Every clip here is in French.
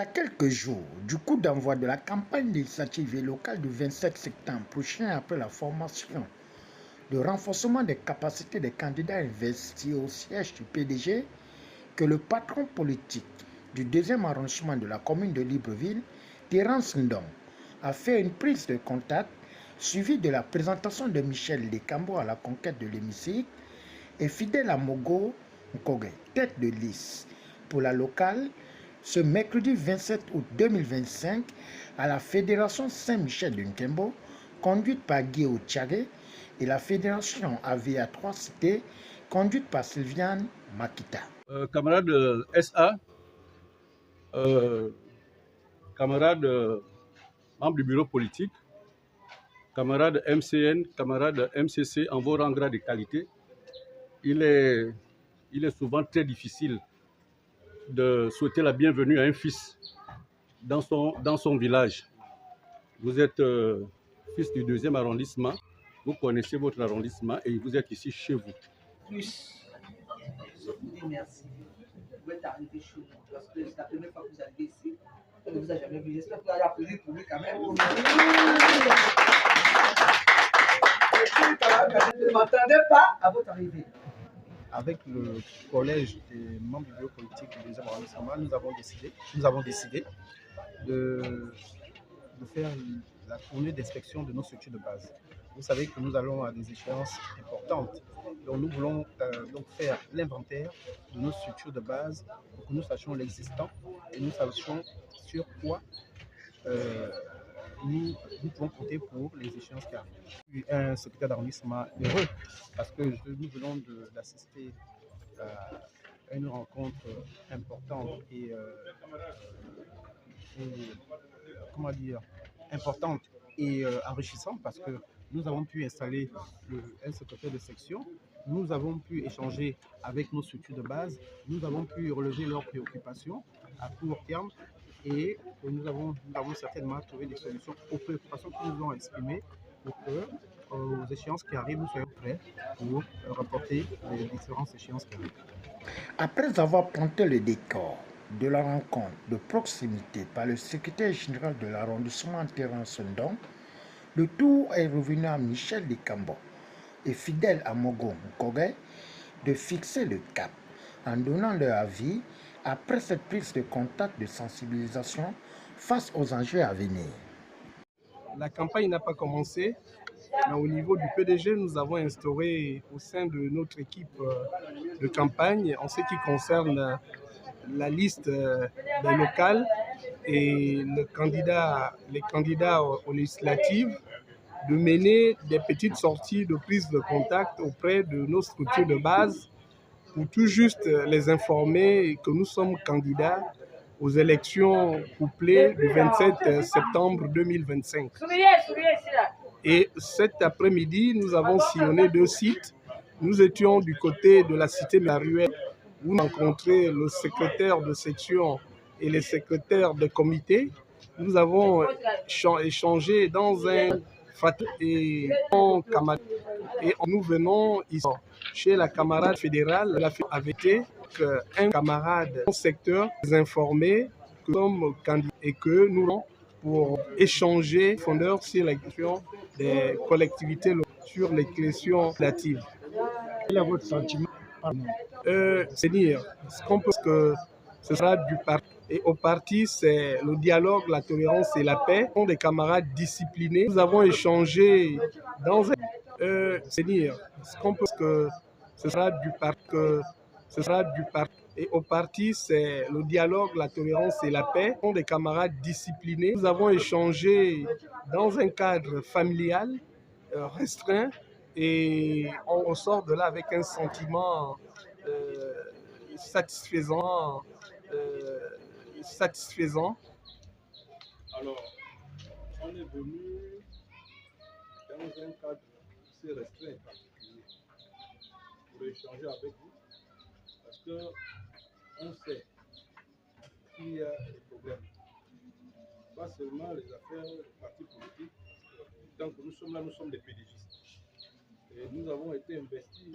À quelques jours du coup d'envoi de la campagne législative et locale du 27 septembre prochain, après la formation de renforcement des capacités des candidats investis au siège du PDG, que le patron politique du 2e arrondissement de la commune de Libreville, Terence Ndong, a fait une prise de contact suivie de la présentation de Michel Dekambo à la conquête de l'hémicycle et Fidèle Amogo Nkogue, tête de liste pour la locale, ce mercredi 27 août 2025 à la Fédération Saint-Michel de Nkembo, conduite par Guillaume Tchagé, et la Fédération AVA 3 Cités, conduite par Sylviane Makita. Camarades SA, camarades membres du bureau politique, camarades MCN, camarades MCC en vos rangs, grades et qualités, il est souvent très difficile de souhaiter la bienvenue à un fils dans son village. Vous êtes fils du 2e arrondissement, vous connaissez votre arrondissement et vous êtes ici chez vous. Plus, je vous dis merci. Vous êtes arrivé chez nous parce que c'est la première fois que vous arrivez ici. On ne vous a jamais vu. J'espère que vous allez applaudir pour lui quand même. Vous ne m'attendez pas à votre arrivée. Avec le collège des membres du bureau politique du 2e arrondissement, nous avons décidé de faire la tournée d'inspection de nos structures de base. Vous savez que nous allons à des échéances importantes. Donc nous voulons donc faire l'inventaire de nos structures de base pour que nous sachions l'existant et nous sachions sur quoi nous pouvons compter pour les échéances qui arrivent. Un secrétaire d'arrondissement heureux parce que nous venons d'assister à une rencontre importante et comment dire, importante et enrichissante parce que nous avons pu installer un secrétaire de section, nous avons pu échanger avec nos structures de base, nous avons pu relever leurs préoccupations à court terme et nous avons certainement trouvé des solutions aux préoccupations qu'ils nous ont exprimées pour que aux échéances qui arrivent, nous soyons prêts pour rapporter les différentes échéances qui arrivent. Après avoir planté le décor de la rencontre de proximité par le secrétaire général de l'arrondissement Terence Ndong, le tour est revenu à Michel Dekambo et Fidèle Amogo Nkogue de fixer le cap en donnant leur avis après cette prise de contact de sensibilisation face aux enjeux à venir. La campagne n'a pas commencé, mais au niveau du PDG, nous avons instauré au sein de notre équipe de campagne, en ce qui concerne la liste des locales et les candidats aux législatives, de mener des petites sorties de prise de contact auprès de nos structures de base pour tout juste les informer que nous sommes candidats aux élections couplées du 27 septembre 2025. Et cet après-midi, nous avons sillonné 2 sites. Nous étions du côté de la cité Maruelle, où nous avons rencontré le secrétaire de section et les secrétaires de comité. Nous avons échangé dans un et nous venons ici chez la camarade fédérale de la FAVT qu'un camarade du secteur nous a informé que nous sommes candidats et que nous allons pour échanger fondeurs sur la question des collectivités locales, sur les questions relatives. Quel est votre sentiment? C'est-à-dire, ce qu'on peut que ce sera du parti. Et au parti, c'est le dialogue, la tolérance et la paix. Ce sont des camarades disciplinés. Nous avons échangé dans un... c'est-à-dire, ce qu'on peut que ce sera du parti. Et au parti, c'est le dialogue, la tolérance et la paix. Ce sont des camarades disciplinés. Nous avons échangé dans un cadre familial restreint et on ressort de là avec un sentiment satisfaisant. Alors, on est venu dans un cadre assez restreint pour échanger avec vous parce qu'on sait qu'il y a des problèmes. Pas seulement les affaires des partis politiques, tant que nous sommes là, nous sommes des PDGistes. Et nous avons été investis,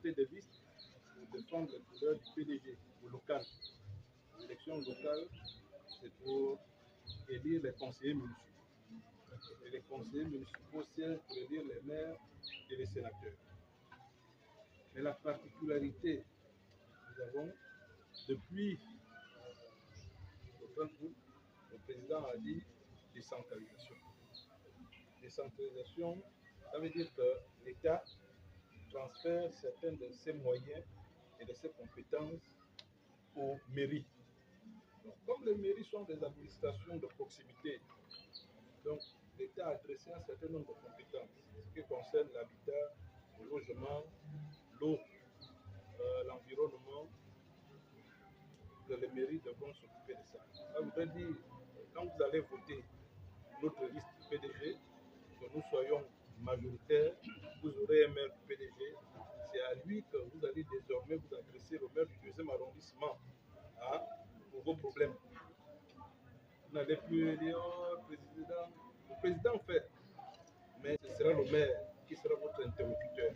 PDGistes pour défendre les couleurs du PDG au local, l'élection locale c'est pour élire les conseillers municipaux. Et les conseillers municipaux siègent pour élire les maires et les sénateurs. Mais la particularité, nous avons, depuis le 30 août, le président a dit décentralisation. Décentralisation, ça veut dire que l'État transfère certains de ses moyens et de ses compétences aux mairies. Donc, comme les mairies sont des administrations de proximité, donc l'État a adressé un certain nombre de compétences, ce qui concerne l'habitat, le logement, l'eau, l'environnement, que les mairies devront s'occuper de ça. Ça voudrait dire, quand vous allez voter notre liste PDG, que nous soyons majoritaires, vous aurez un maire du PDG, c'est à lui que vous allez désormais vous adresser au maire du 2e arrondissement pour vos problèmes. Vous n'allez plus dire, oh, président, le président fait, mais ce sera le maire qui sera votre interlocuteur.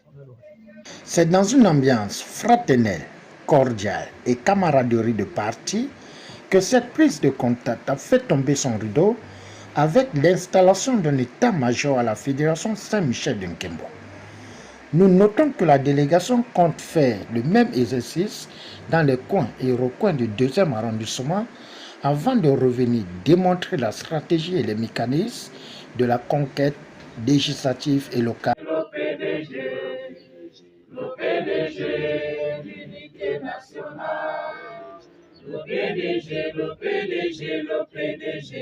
C'est dans une ambiance fraternelle, cordiale et camaraderie de parti que cette prise de contact a fait tomber son rideau avec l'installation d'un état-major à la Fédération Saint-Michel de Nkembo. Nous notons que la délégation compte faire le même exercice dans les coins et recoins du 2e arrondissement avant de revenir démontrer la stratégie et les mécanismes de la conquête législative et locale. Le PDG, l'unité nationale. Le PDG, le PDG, le PDG.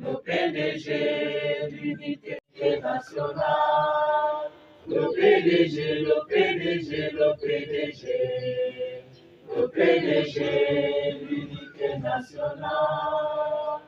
Le PDG, l'unité nationale. Le PDG, le PDG, le PDG. Le PDG, l'unité nationale.